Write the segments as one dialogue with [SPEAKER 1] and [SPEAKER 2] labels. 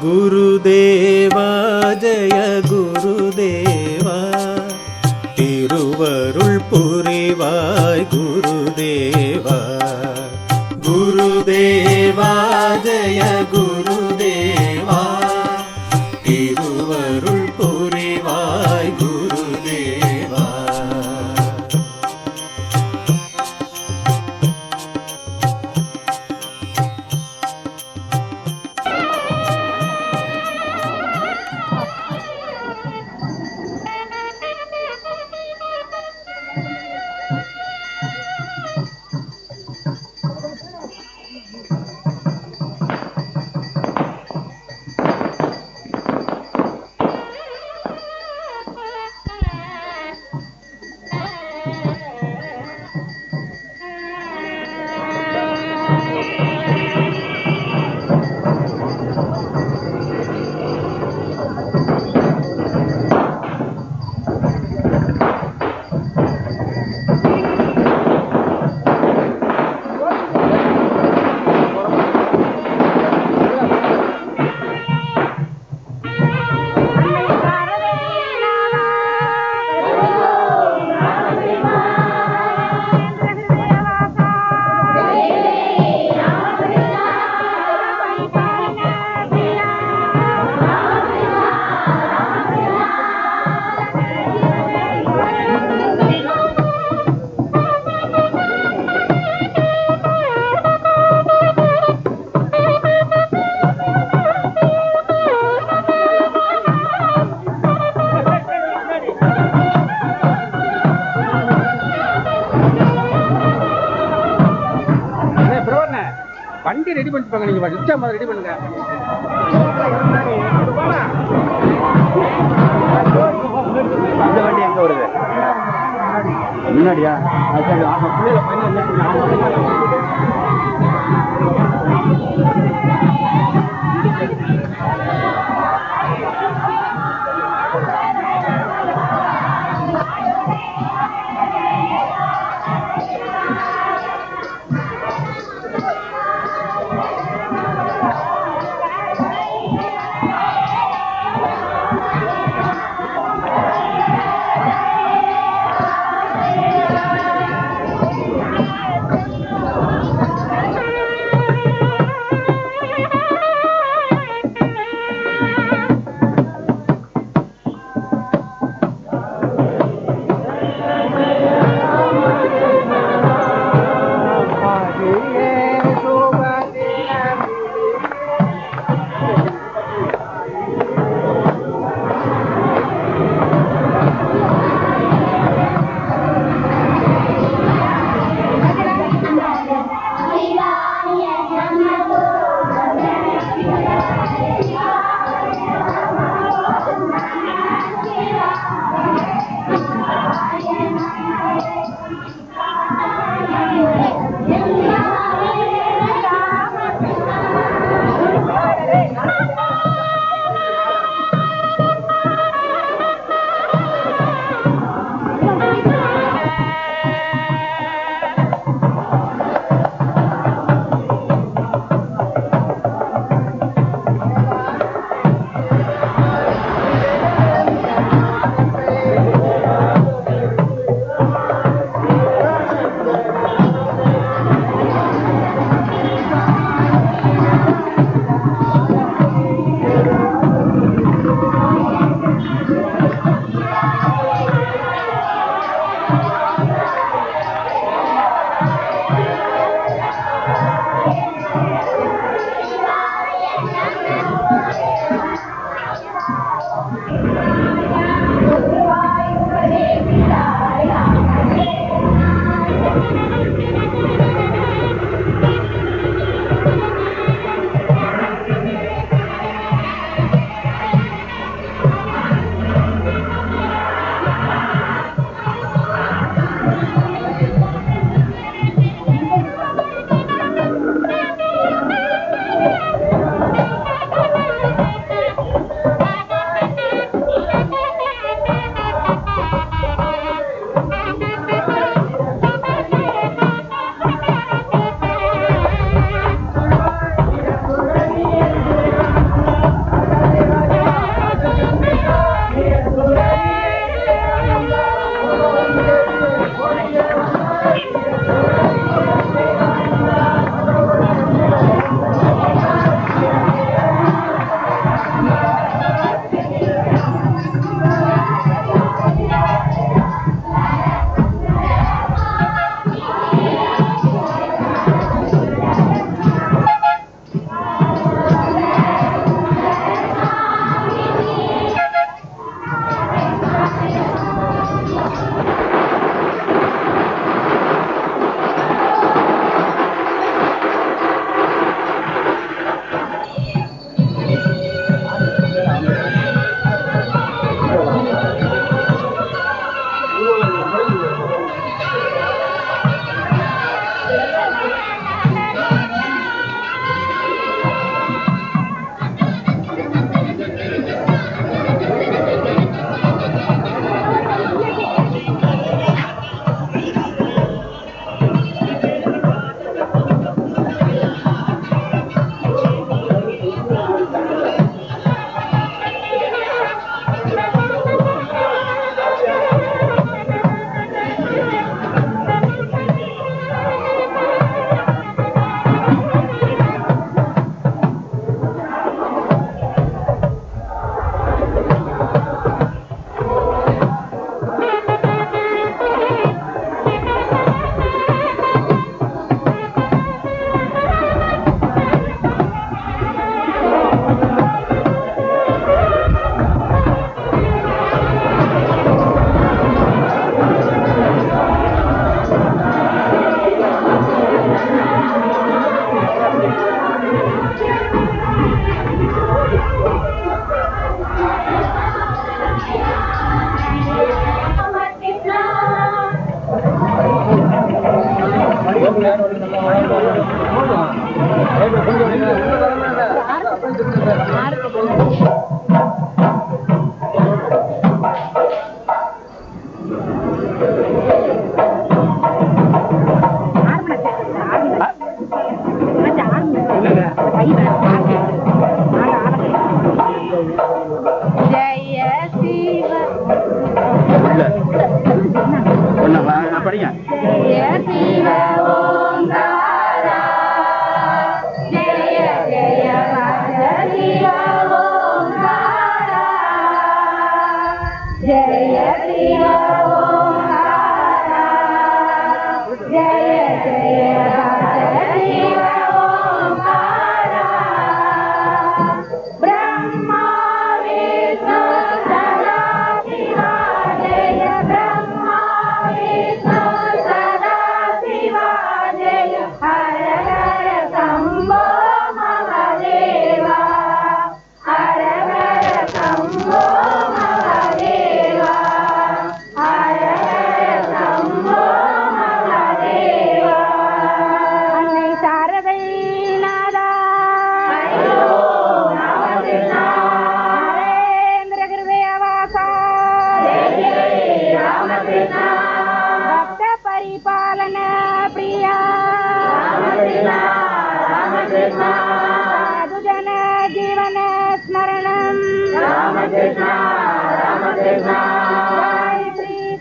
[SPEAKER 1] குருதேவா ஜெய குருதேவா, திருவருள் புரிவாய் குருதேவா. குருதேவா ஜெய குருதேவா, திருவருள் புரிவாய் குருதேவா.
[SPEAKER 2] வண்டி ரெடி பண்ணிட்டு நீங்க ரிக்ஷா மாதிரி ரெடி பண்ணுங்க. இந்த வண்டி எங்க வருது? முன்னாடியா?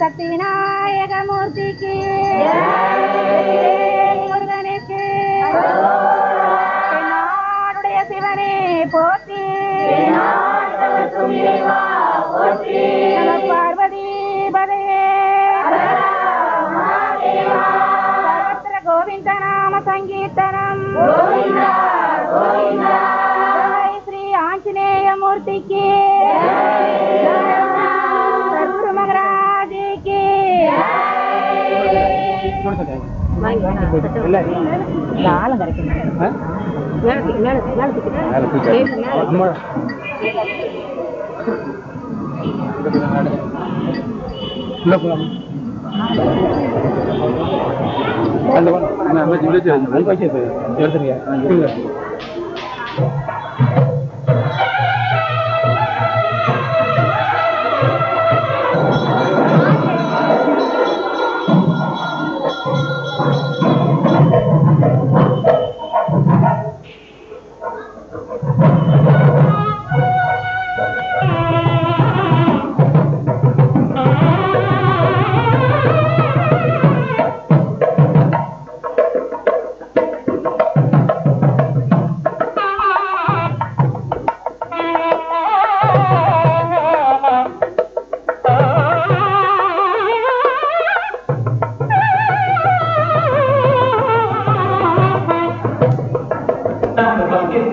[SPEAKER 3] சக்திநாயகமூர்த்திக்கு முருகனுக்கு நாடுடைய சிவனே போற்றி பார்வதி பதையே சர்வத்திர கோவிந்த நாம சங்கீர்த்தனம் ஸ்ரீ ஆஞ்சநேய மூர்த்திக்கு சத்குரு மகராஜிக்கு ஆழம் கிடைக்கும்
[SPEAKER 2] எடுத்துருங்க.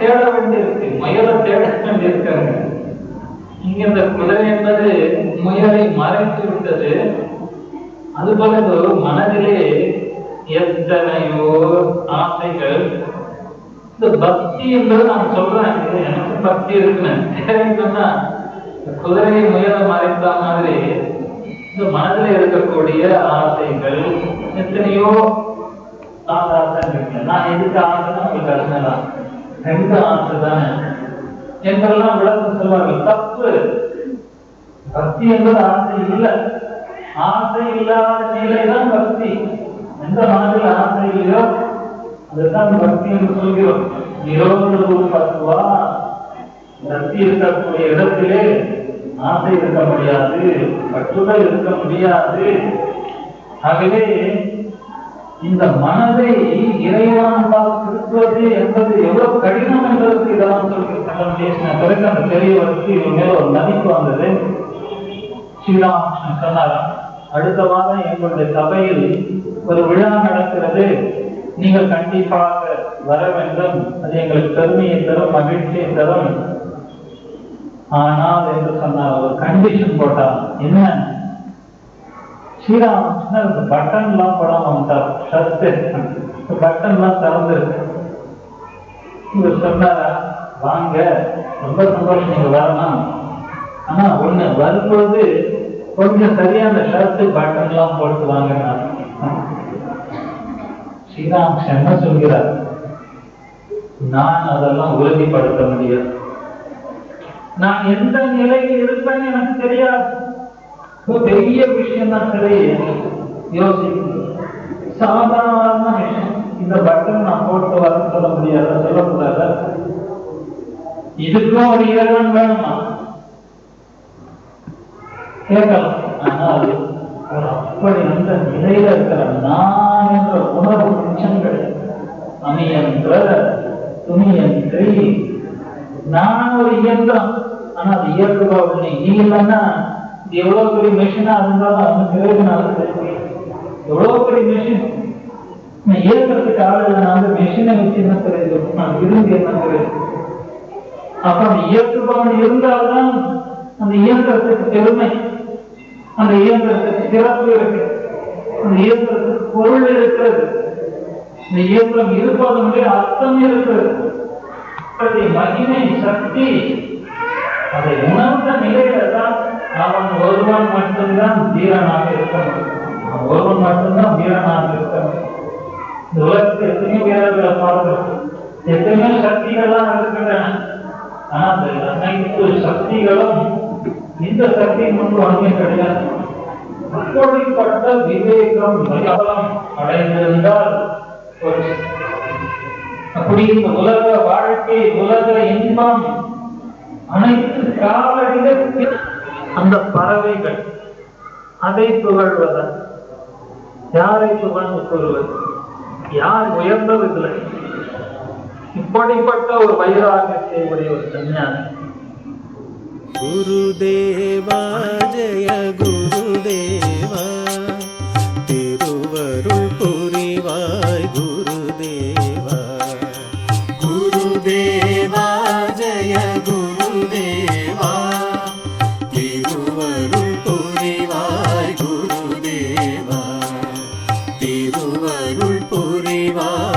[SPEAKER 4] தேட வேண்டியிருக்கு, முயலை தேட வேண்டியிருக்காங்க. இங்க இந்த குதிரை என்பது முயலை மறைத்து விட்டது. அதுபோல மனதிலே எத்தனையோ ஆசைகள். இந்த பக்தி என்பது நான் சொல்றேன், எனக்கு பக்தி இருக்குன்னு சொன்னா குதிரையை முயலை மறைத்த மாதிரி இந்த மனதில் இருக்கக்கூடிய ஆசைகள் எத்தனையோ ஆசை இருக்கு. நான் எதுக்கு ஆசைன்னு உங்களுக்கு அருமைதான், ரெண்டு ஆசை தானே என்றெல்லாம் விளக்கம் சொல்வார்கள். தப்பு. பக்தி என்பது ஆசை இல்லை. ஆசை இல்லாத நிலைதான் பக்தி. எந்த மனதில் ஆசை இல்லையோ அதுதான் பக்தி என்று சொல்கிறோம். நிரோத பத்துவா, பக்தி இருக்கக்கூடிய இடத்திலே ஆசை இருக்க முடியாது, பற்றுதல் இருக்க முடியாது. ஆகவே இந்த மனதை இறைவனால் திருத்துவது என்பது எவ்வளவு கடினம் என்பதற்கு இதெல்லாம் சொல்லியிருக்காங்க. பேசின பிறகு அந்த பெரியவருக்கு இவங்க மேல ஒரு மதிப்பு வந்தது. ஸ்ரீராமகிருஷ்ணன் சொன்னார், அடுத்த வாரம் எங்களுடைய சபையில் ஒரு விழா நடக்கிறது, நீங்கள் கண்டிப்பாக வர வேண்டும், அது எங்களுக்கு பெருமையை தரும், மகிழ்ச்சியை தரும். ஆனால் என்று சொன்னார், ஒரு கண்டிஷன் போட்டார். என்ன? ஸ்ரீராமகிருஷ்ணர் இந்த பட்டன் எல்லாம் போடாம வந்தார். ஷர்ட் பட்டன் எல்லாம் திறந்துருக்கு. இவர் சொன்னாரா, வாங்க ரொம்ப சந்தோஷம், நீங்க வரணும், ஆனா ஒண்ணு வரும்போது கொஞ்சம் சரியா அந்த ஷர்ட் பட்டன் எல்லாம் போட்டு வாங்க. ஸ்ரீராமகிருஷ்ணன் என்ன சொல்கிறார், நான் அதெல்லாம் உறுதிப்படுத்த முடியாது. நான் எந்த நிலையில் இருப்பேன்னு எனக்கு தெரியாது. பெரிய விஷயம் தான். சரி, யோசிக்கணும். சாதாரண விஷயம். இந்த பட்டன் நான் போட்டு வர சொல்ல முடியாத, சொல்லக்கூடாத. இதுக்கும் ஒரு இறைவன் வேணுமா? கேட்கலாம். ஆனால் அப்படி அந்த நிலையில இருக்கிற நான் என்ற உணர்வு நிச்சயம் கிடையாது. அணியன்ற துணியன்றி நான் ஒரு இயந்திரம். ஆனா அது இயக்குபவன் நீ இல்லைன்னா எவ்வளவு பெரிய மெஷினா இருந்தாலும் அவங்க பிரயோஜனம் எவ்வளவு பெரிய மெஷின் இயந்திரத்துக்கு ஆளுநர் அந்த மெஷினை வச்சு என்ன தெரியுது இருந்து என்ன தெரியுது. அப்ப அந்த இயக்குபவன் இருந்தால்தான் அந்த இயந்திரத்துக்கு பெருமை, அந்த இயந்திரத்துக்கு சிறப்பு இருக்கு, அந்த இயந்திரத்துக்கு பொருள் இருக்கிறது, இந்த இயந்திரம் இருப்பதனுடைய அர்த்தம் இருக்கிறது. மகிமை சக்தி அதை உணர்ந்த நிலையில தான் அவன் ஒருவன் மட்டும்தான் வீரனாக இருக்க முடியும். அவன் ஒருவன் மட்டும்தான் வீரனாக இருக்க முடியும். இந்த உலகத்தில் எத்தனையோ வீரர்களை பார்க்கிறோம், எத்தனையோ சக்திகள்லாம் இருக்கின்றன. ஆனா அந்த அனைத்து சக்திகளும் இந்த சக்தி முன்பு அங்கே கிடையாது. அப்படிப்பட்ட விவேகம் மயம் அடைந்திருந்தால் அப்படி இந்த உலக வாழ்க்கை, உலக இன்பம் அனைத்து காலடியில் அந்த பறவைகள் அதை புகழ்வதன். யாரை புகழ்ந்து கூறுவது? யார் உயர்ந்ததில்லை. இப்படிப்பட்ட ஒரு வைராகியத்தை உடைய ஒரு சன்னியாசி.
[SPEAKER 1] குருதேவா ஜெய குருதேவா, திருவருள் புரிவாய் குருதேவா. குருதேவா ஜெய குருதேவா, திருவருள் புரிவாய் குருதேவா. திருவருள் புரிவாய்